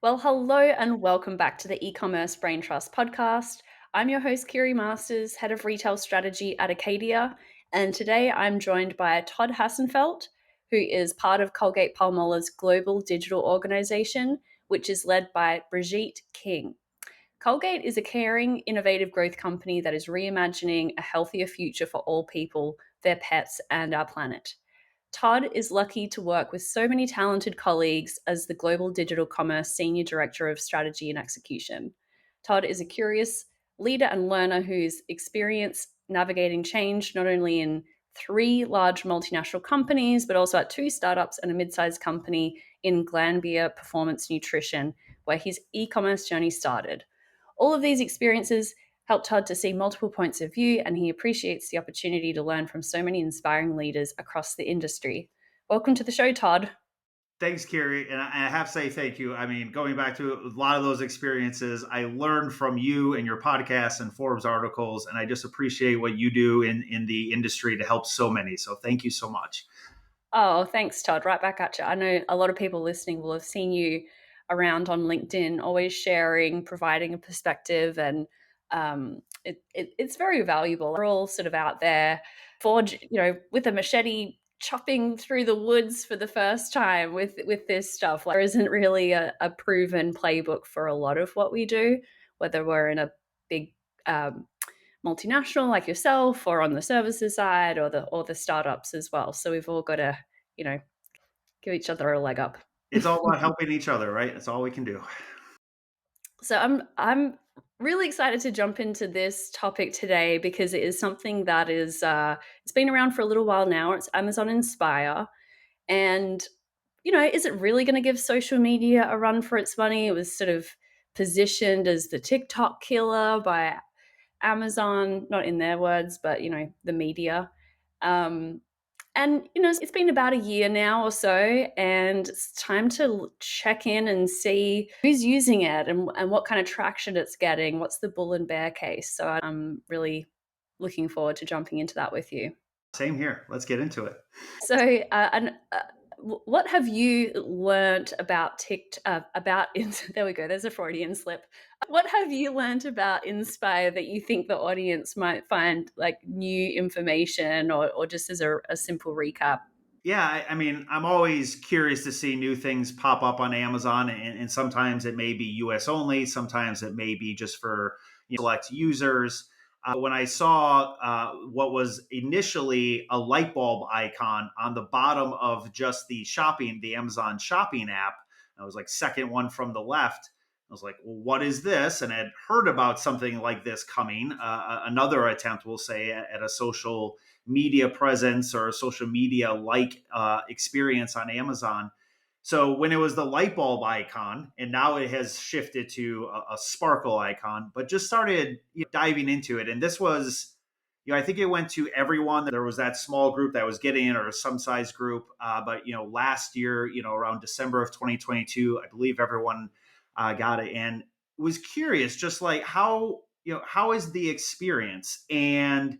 Well, hello and welcome back to the e-commerce brain trust podcast. I'm your host, Kiri Masters, head of retail strategy at Acadia, and today I'm joined by Todd Hassenfelt, who is part of Colgate-Palmolive's global digital organization, which is led by Brigitte King. Colgate is a caring, innovative growth company that is reimagining a healthier future for all people, their pets, and our planet. Todd is lucky to work with so many talented colleagues as the Global Digital Commerce Senior Director of Strategy and Execution. Todd is a curious leader and learner whose experience navigating change not only in three large multinational companies, but also at two startups and a mid sized company in Glanbia Performance Nutrition, where his e commerce journey started. All of these experiences helped Todd to see multiple points of view, and he appreciates the opportunity to learn from so many inspiring leaders across the industry. Welcome to the show, Todd. Thanks, Carrie. And I have to say thank you. I mean, going back to a lot of those experiences, I learned from you and your podcasts and Forbes articles, and I just appreciate what you do in the industry to help so many. So thank you so much. Oh, thanks, Todd. Right back at you. I know a lot of people listening will have seen you around on LinkedIn, always sharing, providing a perspective, and it's very valuable. We're all sort of out there, with a machete, chopping through the woods for the first time with this stuff. Like, there isn't really a proven playbook for a lot of what we do, whether we're in a big multinational like yourself or on the services side or the startups as well. So we've all got to, you know, give each other a leg up. It's all about helping each other, right? That's all we can do. So I'm really excited to jump into this topic today because it is something that is it's been around for a little while now. It's Amazon Inspire, and is it really going to give social media a run for its money? It was sort of positioned as the TikTok killer by Amazon, not in their words, but the media. Um, and it's been about a year now or so, and it's time to check in and see who's using it and what kind of traction it's getting. What's the bull and bear case? So I'm really looking forward to jumping into that with you. Same here. Let's get into it. So, what have you learnt about there we go. There's a Freudian slip. What have you learnt about Inspire that you think the audience might find like new information, or just as a simple recap? Yeah, I mean, I'm always curious to see new things pop up on Amazon, and sometimes it may be US only, sometimes it may be just for select users. When I saw what was initially a light bulb icon on the bottom of just the Amazon shopping app, I was like second one from the left. I was like, well, what is this? And I had heard about something like this coming, another attempt, we'll say, at a social media presence or a social media like experience on Amazon. So when it was the light bulb icon, and now it has shifted to a sparkle icon, but just started diving into it. And this was, I think it went to everyone. There was that small group that was getting it, or some size group. But last year, around December of 2022, I believe everyone got it, and was curious, just like how is the experience, and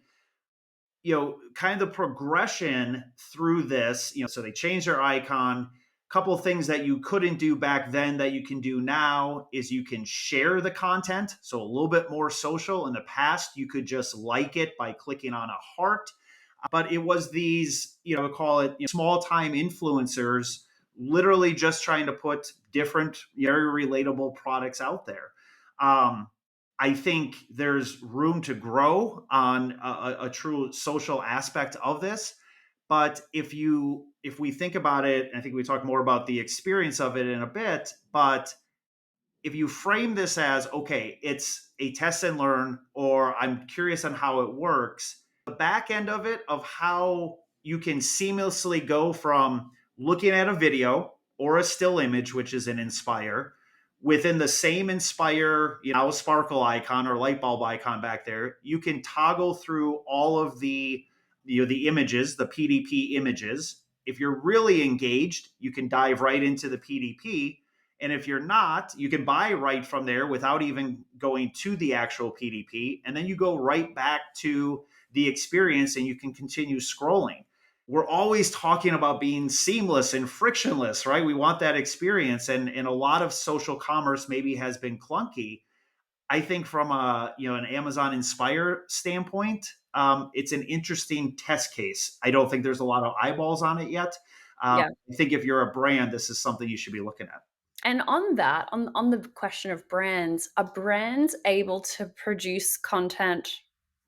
kind of the progression through this. So they changed their icon. Couple of things that you couldn't do back then that you can do now is you can share the content. So a little bit more social. In the past, you could just like it by clicking on a heart. But it was these, call it small time influencers, literally just trying to put different, very relatable products out there. I think there's room to grow on a true social aspect of this. But if we think about it, I think we talk more about the experience of it in a bit, but if you frame this as, okay, it's a test and learn, or I'm curious on how it works, the back end of it, of how you can seamlessly go from looking at a video or a still image, which is an Inspire, within the same Inspire, sparkle icon or light bulb icon back there, you can toggle through all of the images, the PDP images. If you're really engaged, you can dive right into the PDP. And if you're not, you can buy right from there without even going to the actual PDP. And then you go right back to the experience and you can continue scrolling. we're always talking about being seamless and frictionless, right? We want that experience, and a lot of social commerce maybe has been clunky. I think from a an Amazon Inspire standpoint, it's an interesting test case. I don't think there's a lot of eyeballs on it yet. Yeah. I think if you're a brand, this is something you should be looking at. And on that, on the question of brands, are brands able to produce content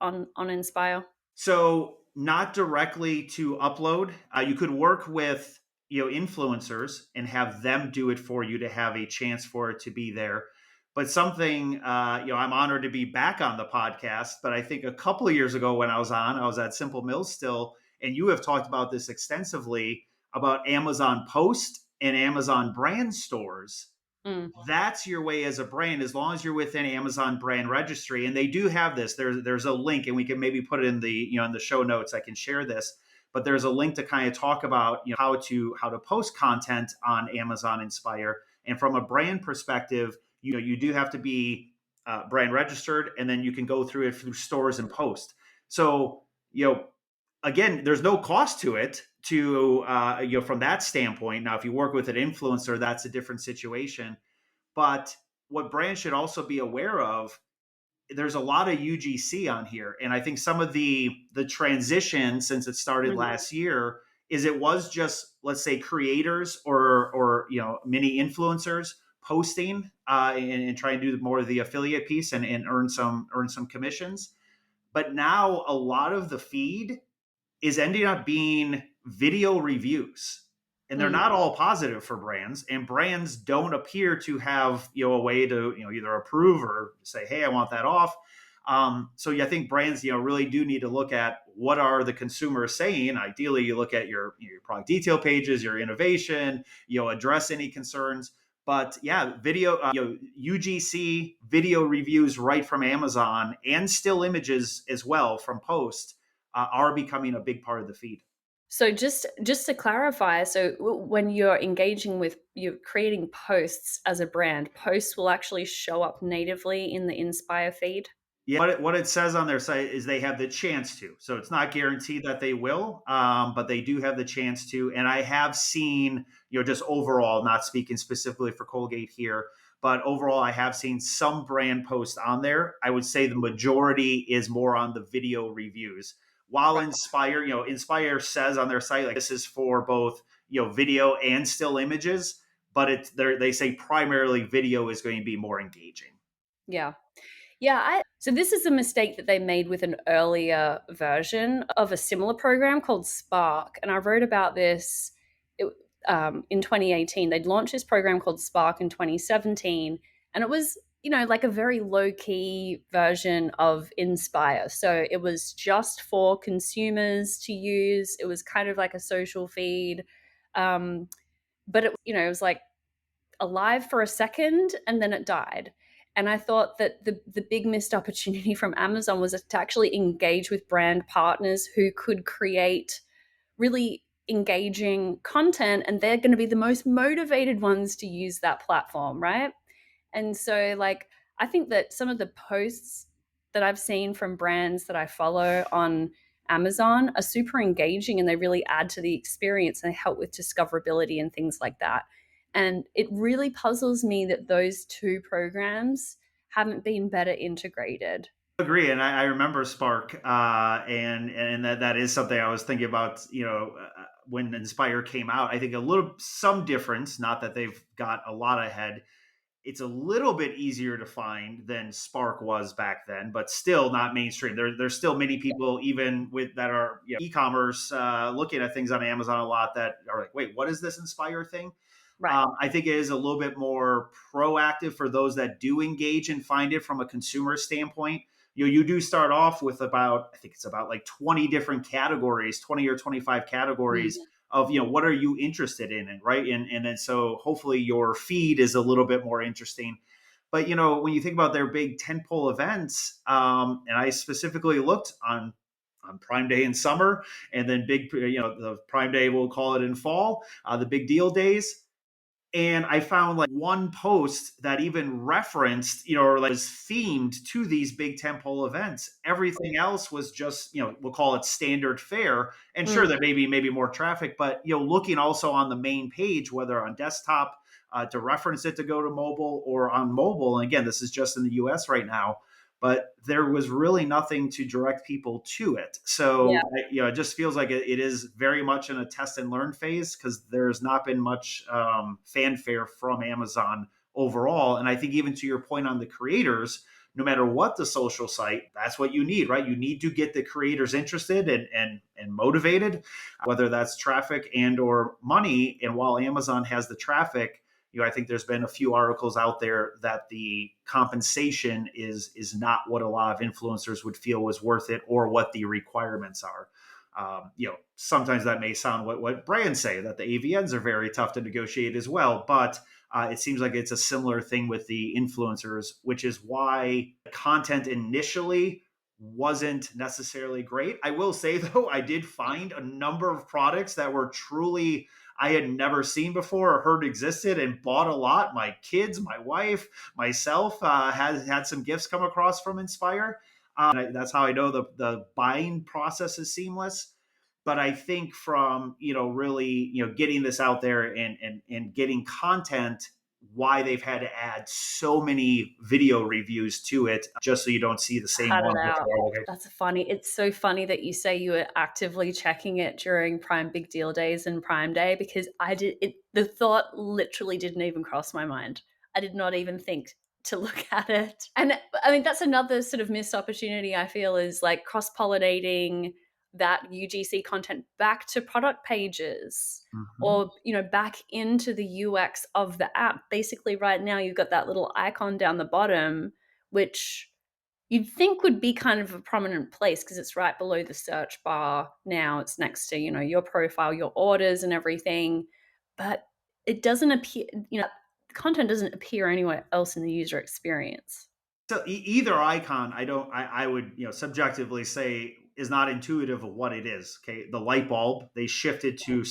on Inspire? So not directly to upload. You could work with influencers and have them do it for you to have a chance for it to be there. But something I'm honored to be back on the podcast. But I think a couple of years ago when I was at Simple Mills still, and you have talked about this extensively about Amazon Post and Amazon brand stores. Mm. That's your way as a brand, as long as you're within Amazon brand registry. And they do have this. There's a link, and we can maybe put it in the in the show notes. I can share this, but there's a link to kind of talk about how to post content on Amazon Inspire. And from a brand perspective, you do have to be brand registered, and then you can go through it through stores and post. So again, there's no cost to it to from that standpoint. Now, if you work with an influencer, that's a different situation. But what brands should also be aware of, there's a lot of UGC on here, and I think some of the transition since it started Mhm. last year is it was just, let's say, creators or mini influencers posting and trying to do more of the affiliate piece and earn some commissions. But now a lot of the feed is ending up being video reviews, and they're Mm. not all positive for brands, and brands don't appear to have a way to either approve or say, hey, I want that off. So I think brands really do need to look at what are the consumers saying. Ideally, you look at your product detail pages, your innovation, address any concerns. But yeah, video, UGC video reviews right from Amazon, and still images as well from Post, are becoming a big part of the feed. So just to clarify, so when you're engaging with you're creating posts as a brand, posts will actually show up natively in the Inspire feed? Yeah, what it says on their site is they have the chance to. So it's not guaranteed that they will, but they do have the chance to. And I have seen, just overall, not speaking specifically for Colgate here, but overall, I have seen some brand posts on there. I would say the majority is more on the video reviews. While Right. Inspire says on their site, like, this is for both, video and still images, but they say primarily video is going to be more engaging. Yeah. Yeah, so this is a mistake that they made with an earlier version of a similar program called Spark, and I wrote about this it, in 2018. They'd launched this program called Spark in 2017, and it was like a very low key version of Inspire. So it was just for consumers to use. It was kind of like a social feed, but it was like alive for a second and then it died. And I thought that the big missed opportunity from Amazon was to actually engage with brand partners who could create really engaging content, and they're going to be the most motivated ones to use that platform, right? And so, like, I think that some of the posts that I've seen from brands that I follow on Amazon are super engaging, and they really add to the experience and they help with discoverability and things like that. And it really puzzles me that those two programs haven't been better integrated. Agree, and I remember Spark, and that is something I was thinking about. When Inspire came out, I think some difference. Not that they've got a lot ahead. It's a little bit easier to find than Spark was back then, but still not mainstream. There's still many people, even with that are e-commerce, looking at things on Amazon a lot, that are like, wait, what is this Inspire thing? Right. I think it is a little bit more proactive for those that do engage and find it from a consumer standpoint. You do start off with I think it's about like 20 different categories, 20 or 25 categories Mm. of, what are you interested in, right? And then so hopefully your feed is a little bit more interesting. But, when you think about their big tentpole events, and I specifically looked on Prime Day in summer, and then the Prime Day, we'll call it in fall, the big deal days. And I found like one post that even referenced, or like was themed to these big tentpole events. Everything else was just, we'll call it standard fare. And Mm, sure, there may be more traffic, but looking also on the main page, whether on desktop to reference it to go to mobile or on mobile. And again, this is just in the US right now, but there was really nothing to direct people to it. yeah, So, it just feels like it is very much in a test and learn phase because there's not been much fanfare from Amazon overall. And I think even to your point on the creators, no matter what the social site, that's what you need, right? You need to get the creators interested and motivated, whether that's traffic and or money. And while Amazon has the traffic, I think there's been a few articles out there that the compensation is not what a lot of influencers would feel was worth it or what the requirements are. Sometimes that may sound what brands say, that the AVNs are very tough to negotiate as well, but it seems like it's a similar thing with the influencers, which is why the content initially wasn't necessarily great. I will say though, I did find a number of products that were truly I had never seen before or heard existed and bought a lot. My kids, my wife, myself has had some gifts come across from Inspire. That's how I know the buying process is seamless. But I think from really getting this out there and getting content, why they've had to add so many video reviews to it just so you don't see the same had it one out. before. Okay. That's funny. It's so funny that you say you were actively checking it during Prime Big Deal days and Prime Day because I did it. The thought literally didn't even cross my mind. I did not even think to look at it. And I mean, that's another sort of missed opportunity I feel is like cross pollinating that UGC content back to product pages Mhm. or back into the UX of the app. Basically right now you've got that little icon down the bottom which you'd think would be kind of a prominent place because it's right below the search bar now. It's next to, your profile, your orders and everything. But it doesn't appear, content doesn't appear anywhere else in the user experience. So either icon, I would subjectively say is not intuitive of what it is. Okay, the light bulb they shifted to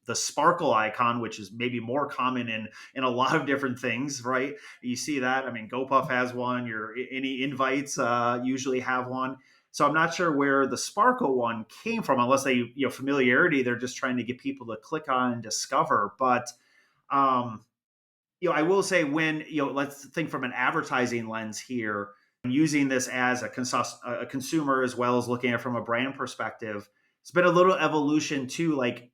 the sparkle icon, which is maybe more common in a lot of different things, right? You see that. I mean, GoPuff has one. Your any invites usually have one. So I'm not sure where the sparkle one came from, unless they familiarity. They're just trying to get people to click on and discover, but. Um, I will say when, let's think from an advertising lens here, using this as a consumer as well as looking at it from a brand perspective, it's been a little evolution too. Like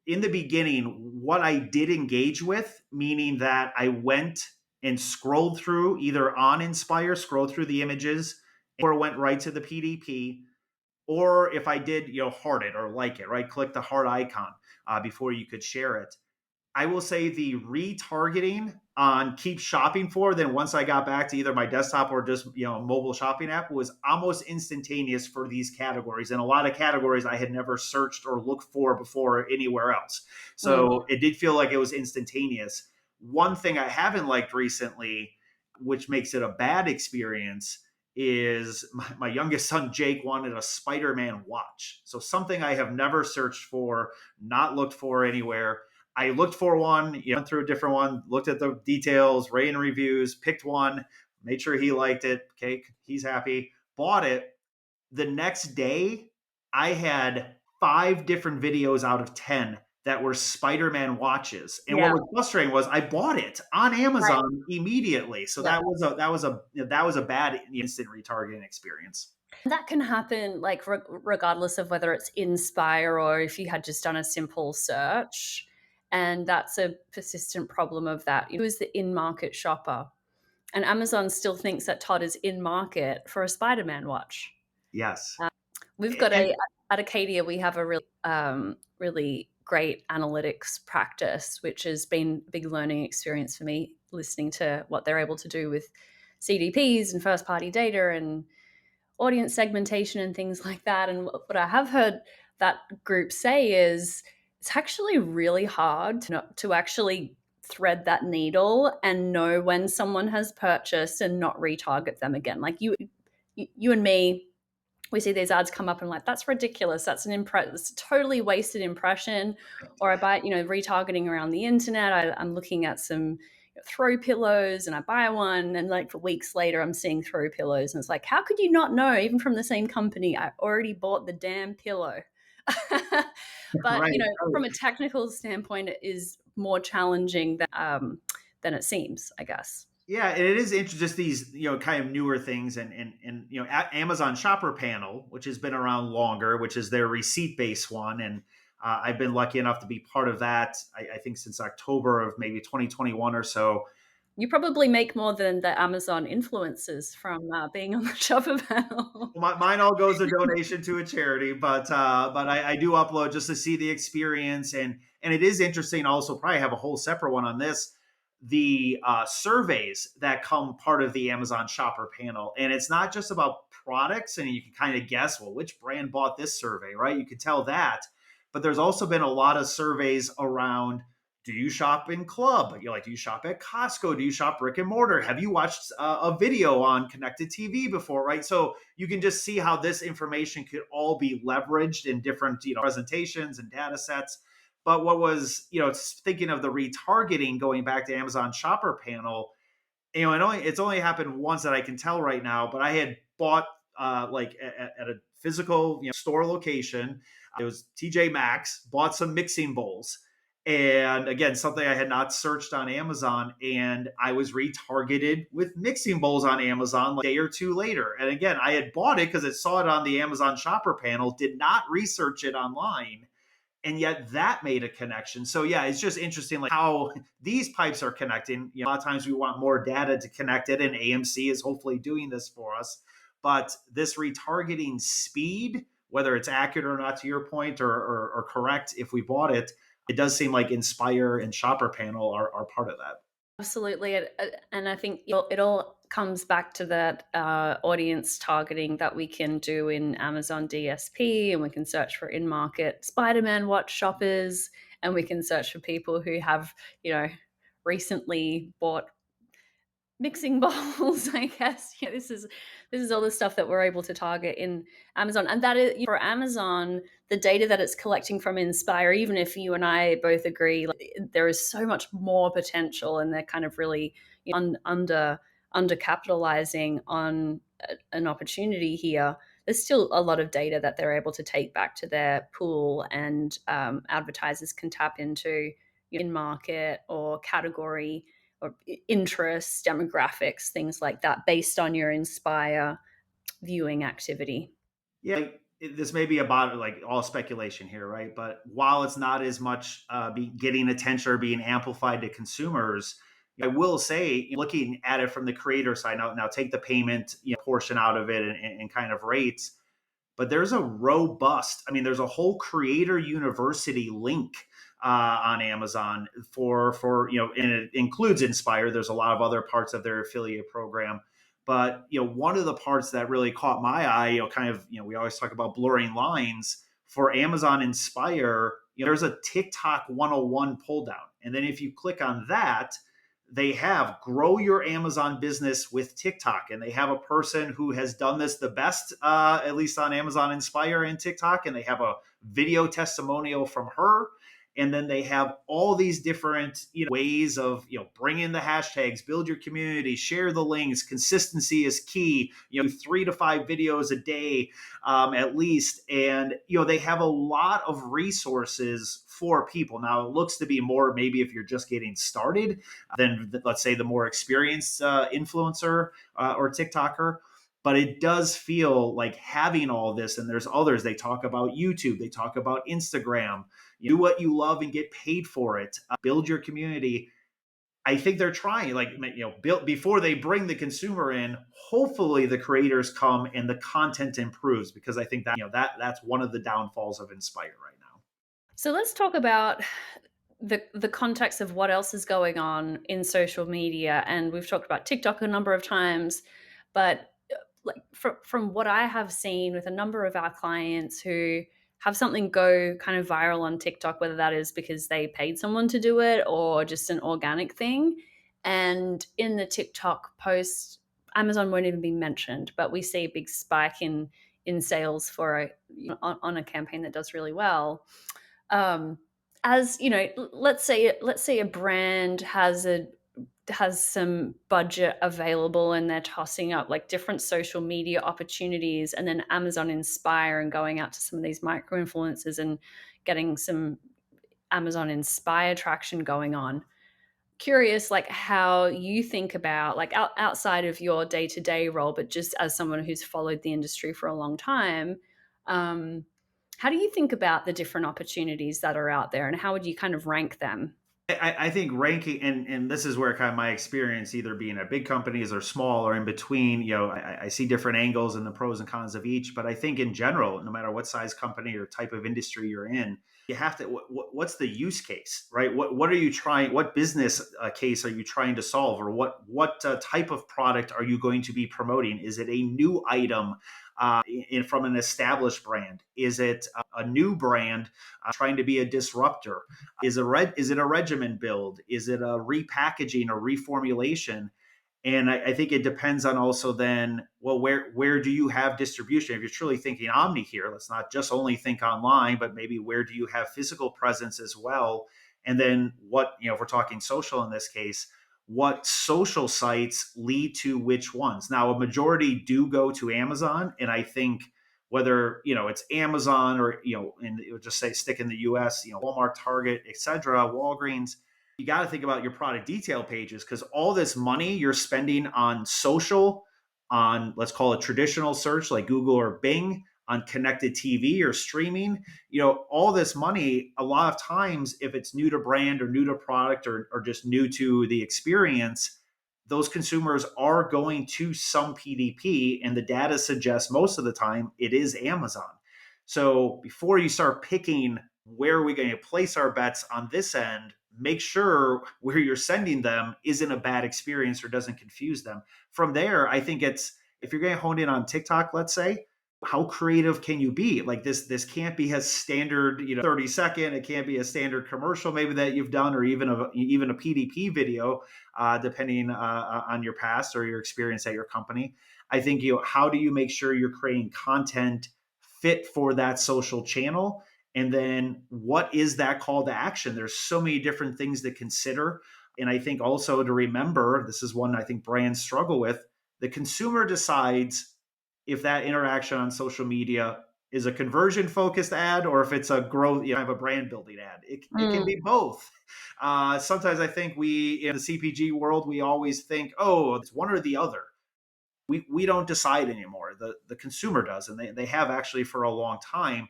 in the beginning, what I did engage with, meaning that I went and scrolled through either on Inspire, scrolled through the images, or went right to the PDP, or if I did, heart it or like it, right? Click the heart icon before you could share it. I will say the retargeting on keep shopping for, then once I got back to either my desktop or just mobile shopping app was almost instantaneous for these categories. And a lot of categories I had never searched or looked for before anywhere else. Mm. So it did feel like it was instantaneous. One thing I haven't liked recently, which makes it a bad experience, is my youngest son Jake wanted a Spider-Man watch. So something I have never searched for, not looked for anywhere. I looked for one, went through a different one, looked at the details, rating reviews, picked one, made sure he liked it. Okay, he's happy. Bought it. The next day, I had 5 different videos out of 10 that were Spider-Man watches. And what Yeah. was frustrating was I bought it on Right. Amazon immediately. So Yep. that was a bad instant retargeting experience. That can happen like regardless of whether it's Inspire or if you had just done a simple search. And that's a persistent problem of that. Who is the in market shopper? And Amazon still thinks that Todd is in market for a Spider-Man watch. Yes. We've got And at Acadia, we have a really great analytics practice, which has been a big learning experience for me, listening to what they're able to do with CDPs and first party data and audience segmentation and things like that. And what I have heard that group say is it's actually really hard to actually thread that needle and know when someone has purchased and not retarget them again. Like you and me we see these ads come up and like, that's ridiculous. That's it's a totally wasted impression. Or I buy, retargeting around the internet. I'm looking at some throw pillows and I buy one. And like for weeks later, I'm seeing throw pillows. And it's like, how could you not know, even from the same company, I already bought the damn pillow. But, Right. from a technical standpoint, it is more challenging than it seems, I guess. Yeah, and it is interesting. Just these, kind of newer things, and Amazon Shopper Panel, which has been around longer, which is their receipt based one, and I've been lucky enough to be part of that. I think since October of maybe 2021 or so. You probably make more than the Amazon influencers from being on the shopper panel. Mine all goes a donation to a charity, but I do upload just to see the experience, and it is interesting. Also, probably have a whole separate one on this. The surveys that come part of the Amazon Shopper Panel, and it's not just about products, and you can kind of guess, well, which brand bought this survey, right? You can tell that, but there's also been a lot of surveys around, do you shop in club? You're like, do you shop at Costco? Do you shop brick and mortar? Have you watched a video on connected TV before? Right. So you can just see how this information could all be leveraged in different, presentations and data sets. But what was, thinking of the retargeting, going back to Amazon Shopper Panel, it's only happened once that I can tell right now, but I had bought like at a physical store location. It was TJ Maxx, bought some mixing bowls. And again, something I had not searched on Amazon, and I was retargeted with mixing bowls on Amazon like a day or two later. And again, I had bought it because it saw it on the Amazon Shopper Panel, did not research it online, and yet that made a connection. So yeah, it's just interesting like how these pipes are connecting. A lot of times we want more data to connect it, and AMC is hopefully doing this for us. But this retargeting speed, whether it's accurate or not, to your point, or correct if we bought it, it does seem like Inspire and Shopper Panel are part of that. Absolutely. And I think it all comes back to that audience targeting that we can do in Amazon DSP, and we can search for in market Spider Man watch shoppers, and we can search for people who have, recently bought mixing bowls. I guess this is all the stuff that we're able to target in Amazon, and that is for Amazon, the data that it's collecting from Inspire. Even if you and I both agree, like, there is so much more potential, and they're kind of really under capitalizing on an opportunity here. There's still a lot of data that they're able to take back to their pool, and advertisers can tap into in market or category or interests, demographics, things like that, based on your Inspire viewing activity. Yeah, this may be about like all speculation here, right? But while it's not as much getting attention or being amplified to consumers, I will say, looking at it from the creator side, now take the payment portion out of it, and kind of rates. But there's a robust, I mean, there's a whole creator university link on Amazon and it includes Inspire. There's a lot of other parts of their affiliate program. But one of the parts that really caught my eye, we always talk about blurring lines for Amazon Inspire. There's a TikTok 101 pull down, and then if you click on that, they have grow your Amazon business with TikTok. And they have a person who has done this the best, at least on Amazon Inspire and TikTok. And they have a video testimonial from her. And then they have all these different ways of bring in the hashtags, build your community, share the links. Consistency is key. 3 to 5 videos a day at least, and they have a lot of resources for people. Now it looks to be more maybe if you're just getting started than let's say the more experienced influencer or TikToker. But it does feel like having all this, and there's others. They talk about YouTube, they talk about Instagram. Do what you love and get paid for it. Build your community. I think they're trying, like, build before they bring the consumer in. Hopefully, the creators come and the content improves, because I think that that's one of the downfalls of Inspire right now. So let's talk about the context of what else is going on in social media. And we've talked about TikTok a number of times, but like from what I have seen with a number of our clients who have something go kind of viral on TikTok, whether that is because they paid someone to do it or just an organic thing. And in the TikTok post, Amazon won't even be mentioned, but we see a big spike in in sales for on a campaign that does really well. Um, as you know, let's say a brand has some budget available and they're tossing up like different social media opportunities, and then Amazon Inspire and going out to some of these micro influencers and getting some Amazon Inspire traction going on. Curious, like how you think about like outside of your day-to-day role, but just as someone who's followed the industry for a long time, um, how do you think about the different opportunities that are out there, and how would you kind of rank them? I think ranking, and this is where kind of my experience, either being at big companies or small or in between, I see different angles and the pros and cons of each. But I think in general, no matter what size company or type of industry you're in, you have to, what's the use case, right? What are you trying, what business case are you trying to solve? Or what type of product are you going to be promoting? Is it a new item from an established brand? Is it a new brand trying to be a disruptor? Is it a regimen build? Is it a repackaging or reformulation? And I think it depends on also then, well, where do you have distribution? If you're truly thinking omni here, let's not just only think online, but maybe where do you have physical presence as well? And then what, if we're talking social in this case, what social sites lead to which ones? Now, a majority do go to Amazon, and I think whether it's Amazon or and it would just say stick in the U.S., Walmart, Target, etc., Walgreens, you got to think about your product detail pages, because all this money you're spending on social, on let's call it traditional search like Google or Bing, on connected TV or streaming, all this money, a lot of times, if it's new to brand or new to product or just new to the experience, those consumers are going to some PDP, and the data suggests most of the time it is Amazon. So before you start picking where are we going to place our bets on this end, make sure where you're sending them isn't a bad experience or doesn't confuse them. From there, I think it's, if you're going to hone in on TikTok, let's say, how creative can you be? Like this can't be a standard 30-second, it can't be a standard commercial maybe that you've done, or even a PDP video, depending on your past or your experience at your company. I think how do you make sure you're creating content fit for that social channel? And then what is that call to action? There's so many different things to consider. And I think also to remember, this is one I think brands struggle with. The consumer decides if that interaction on social media is a conversion focused ad or if it's a growth, have a brand building ad. It can Mm, be both. Sometimes I think we, in the CPG world, we always think, oh, it's one or the other. We don't decide anymore. The consumer does, and they have actually for a long time.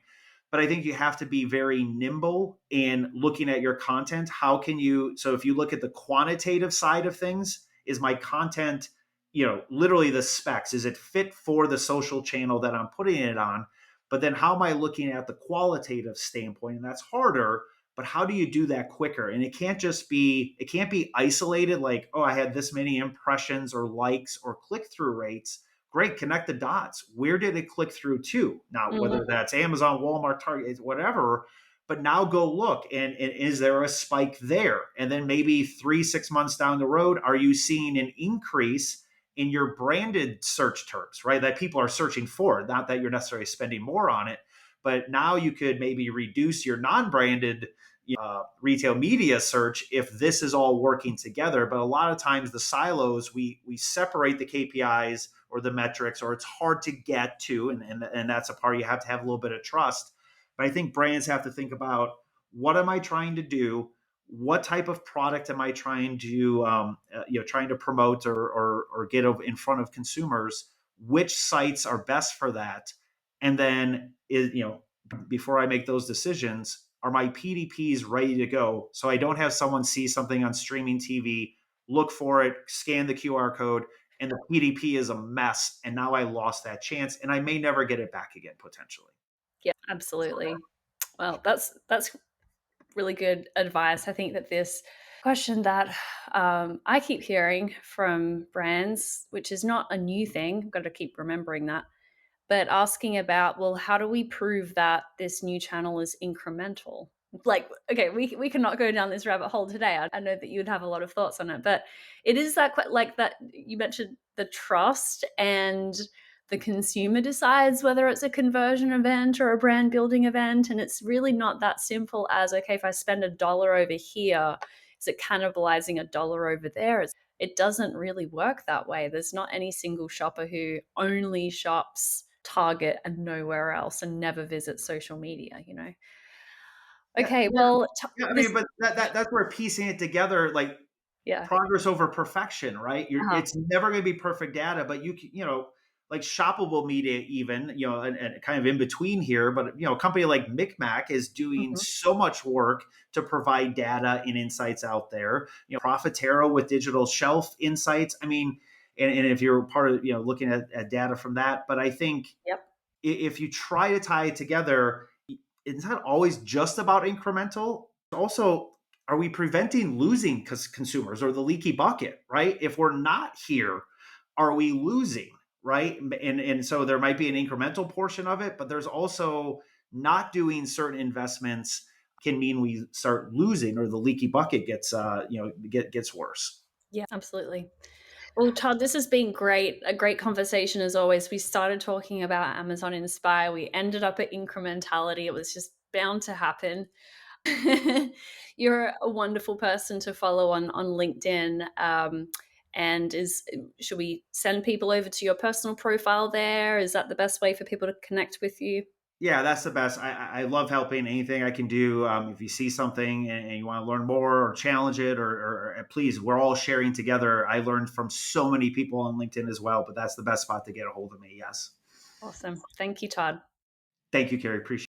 But I think you have to be very nimble in looking at your content. How can you, so if you look at the quantitative side of things, is my content, literally the specs, is it fit for the social channel that I'm putting it on? But then how am I looking at the qualitative standpoint? And that's harder, but how do you do that quicker? And it can't be isolated like, oh, I had this many impressions or likes or click-through rates. Great, connect the dots. Where did it click through to? Now, whether mm, that's Amazon, Walmart, Target, whatever, but now go look, and is there a spike there? And then maybe 3-6 months down the road, are you seeing an increase in your branded search terms, right? That people are searching for, not that you're necessarily spending more on it, but now you could maybe reduce your non-branded retail media search if this is all working together. But a lot of times the silos, we separate the KPIs or the metrics, or it's hard to get to, and that's a part you have to have a little bit of trust. But I think brands have to think about, what am I trying to do? What type of product am I trying to trying to promote or get in front of consumers? Which sites are best for that? And then before I make those decisions, are my PDPs ready to go? So I don't have someone see something on streaming TV, look for it, scan the QR code, and the PDP is a mess. And now I lost that chance, and I may never get it back again, potentially. yeah, absolutely. Well, that's really good advice. I think that this question that I keep hearing from brands, which is not a new thing, I've got to keep remembering that, but asking about, well, how do we prove that this new channel is incremental? Like, okay, we cannot go down this rabbit hole today. I know that you'd have a lot of thoughts on it, but it is that like that you mentioned, the trust and the consumer decides whether it's a conversion event or a brand building event. And it's really not that simple as, okay, if I spend $1 over here, is it cannibalizing $1 over there? It doesn't really work that way. There's not any single shopper who only shops Target and nowhere else and never visits social media, you know? Yeah, Okay, yeah, well, yeah. I this, mean, but that's where piecing it together, like yeah. progress over perfection, right? Uh-huh. It's never going to be perfect data, but like shoppable media, even, and kind of in between here. But a company like Micmac is doing Mhm. so much work to provide data and insights out there. Profitero with digital shelf insights. I mean, and if you're part of looking at data from that, but I think Yep. if you try to tie it together, it's not always just about incremental. Also, are we preventing losing consumers or the leaky bucket, right? If we're not here, are we losing, right? And so there might be an incremental portion of it, but there's also not doing certain investments can mean we start losing, or the leaky bucket gets worse. Yeah, absolutely. Well, Todd, this has been great. A great conversation as always. We started talking about Amazon Inspire. We ended up at incrementality. It was just bound to happen. You're a wonderful person to follow on LinkedIn. And is should we send people over to your personal profile there? Is that the best way for people to connect with you? Yeah, that's the best. I love helping. Anything I can do. If you see something and you want to learn more or challenge it, or please, we're all sharing together. I learned from so many people on LinkedIn as well, but that's the best spot to get a hold of me. Yes. Awesome. Thank you, Todd. Thank you, Carrie. Appreciate it.